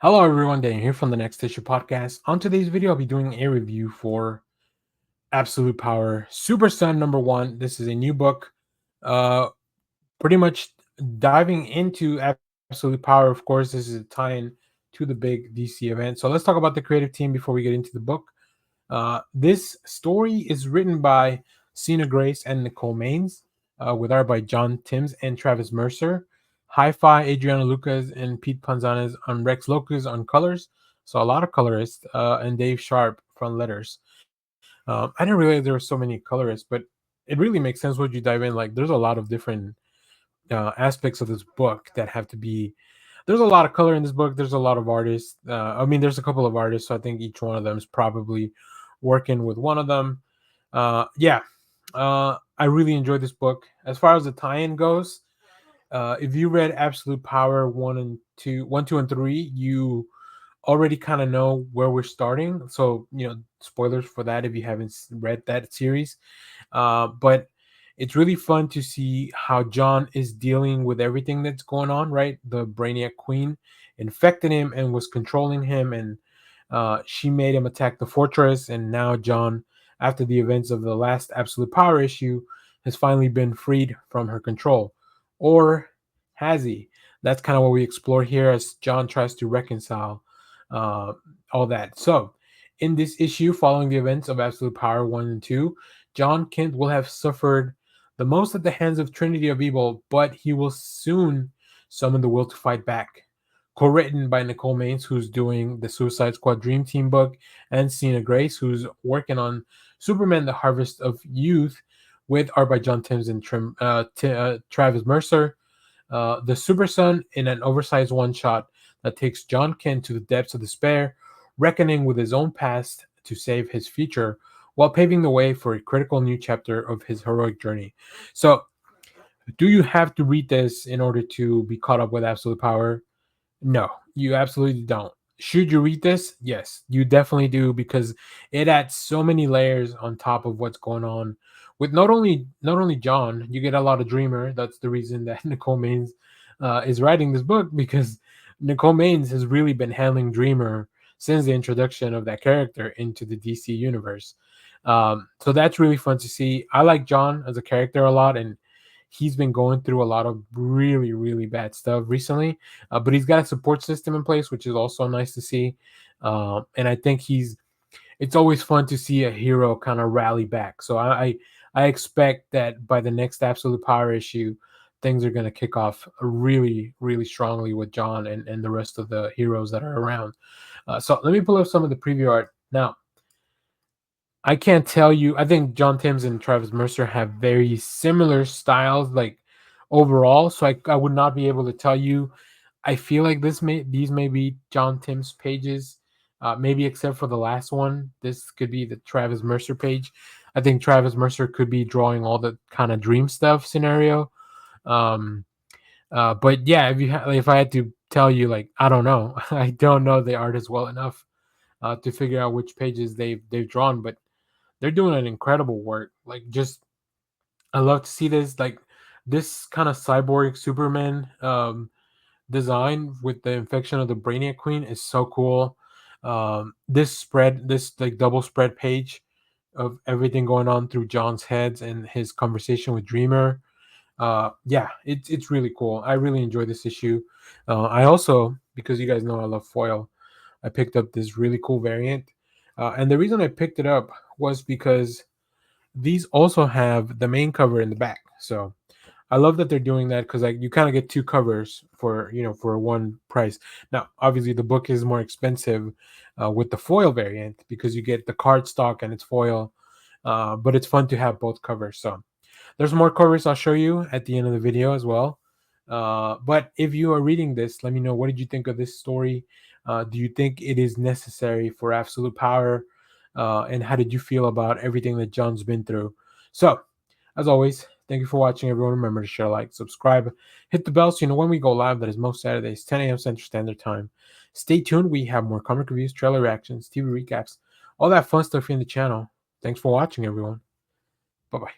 Hello everyone, Daniel here from the Next Issue Podcast. On today's video, I'll be doing a review for Absolute Power Super Sun #1. This is a new book, uh, pretty much diving into Absolute Power. Of course, this is a tie-in to the big DC event. So let's talk about the creative team before we get into the book. This story is written by Sina Grace and Nicole Maines, with art by Jon Kent and Travis Mercer. Hi-Fi, Adriana Lucas, and Pete Panzanes on Rex Locus on colors. So a lot of colorists, and Dave Sharp from letters. I didn't realize there were so many colorists, but it really makes sense once you dive in. Like, there's a lot of different aspects of this book that have to be. There's a lot of color in this book. There's a lot of artists. There's a couple of artists. So I think each one of them is probably working with one of them. Yeah, I really enjoyed this book. As far as the tie-in goes, if you read Absolute Power 1, 2, and 3, you already kind of know where we're starting. So, spoilers for that if you haven't read that series. But it's really fun to see how Jon is dealing with everything that's going on, right? The Brainiac Queen infected him and was controlling him, and she made him attack the fortress. And now Jon, after the events of the last Absolute Power issue, has finally been freed from her control. Or has he? That's kind of what we explore here as Jon tries to reconcile uh, all that. So, in this issue, following the events of Absolute Power 1 and 2, Jon Kent will have suffered the most at the hands of Trinity of Evil, but he will soon summon the will to fight back. Co-written by Nicole Maines, who's doing the Suicide Squad Dream Team book, and Sina Grace, who's working on Superman: The Harvest of Youth, with art by Jon Timms and Travis Mercer. The Super Son in an oversized one-shot that takes Jon Kent to the depths of despair, reckoning with his own past to save his future, while paving the way for a critical new chapter of his heroic journey. So, do you have to read this in order to be caught up with Absolute Power? No, you absolutely don't. Should you read this? Yes, you definitely do, because it adds so many layers on top of what's going on with not only Jon. You get a lot of Dreamer. That's the reason that Nicole Maines is writing this book, because Nicole Maines has really been handling Dreamer since the introduction of that character into the DC universe. So that's really fun to see. I like Jon as a character a lot, and he's been going through a lot of really, really bad stuff recently. But he's got a support system in place, which is also nice to see. And I think it's always fun to see a hero kind of rally back. So I expect that by the next Absolute Power issue, things are going to kick off really, really strongly with Jon and the rest of the heroes that are around. So let me pull up some of the preview art now. I can't tell you. I think Jon Timms and Travis Mercer have very similar styles, like overall. So I would not be able to tell you. I feel like these may be Jon Timms pages, maybe except for the last one. This could be the Travis Mercer page. I think Travis Mercer could be drawing all the kind of dream stuff scenario. Um, but yeah, if I had to tell you, like, I don't know. I don't know the artist well enough to figure out which pages they've drawn, but they're doing an incredible work. Like, just I love to see this, like, this kind of cyborg Superman design with the infection of the Brainiac Queen is so cool. This like double spread page of everything going on through Jon's heads and his conversation with Dreamer. Yeah, it's really cool. I really enjoy this issue. I also, because you guys know I love foil, I picked up this really cool variant. And the reason I picked it up was because these also have the main cover in the back. So I love that they're doing that, because, like, you kind of get two covers for one price. Now, obviously, the book is more expensive with the foil variant, because you get the card stock and it's foil. But it's fun to have both covers. So there's more covers I'll show you at the end of the video as well. But if you are reading this, let me know, what did you think of this story? Do you think it is necessary for Absolute Power? And how did you feel about everything that Jon's been through? So, as always, thank you for watching, everyone. Remember to share, like, subscribe, hit the bell so you know when we go live. That is most Saturdays, 10 a.m. Central Standard Time. Stay tuned. We have more comic reviews, trailer reactions, TV recaps, all that fun stuff in the channel. Thanks for watching, everyone. Bye-bye.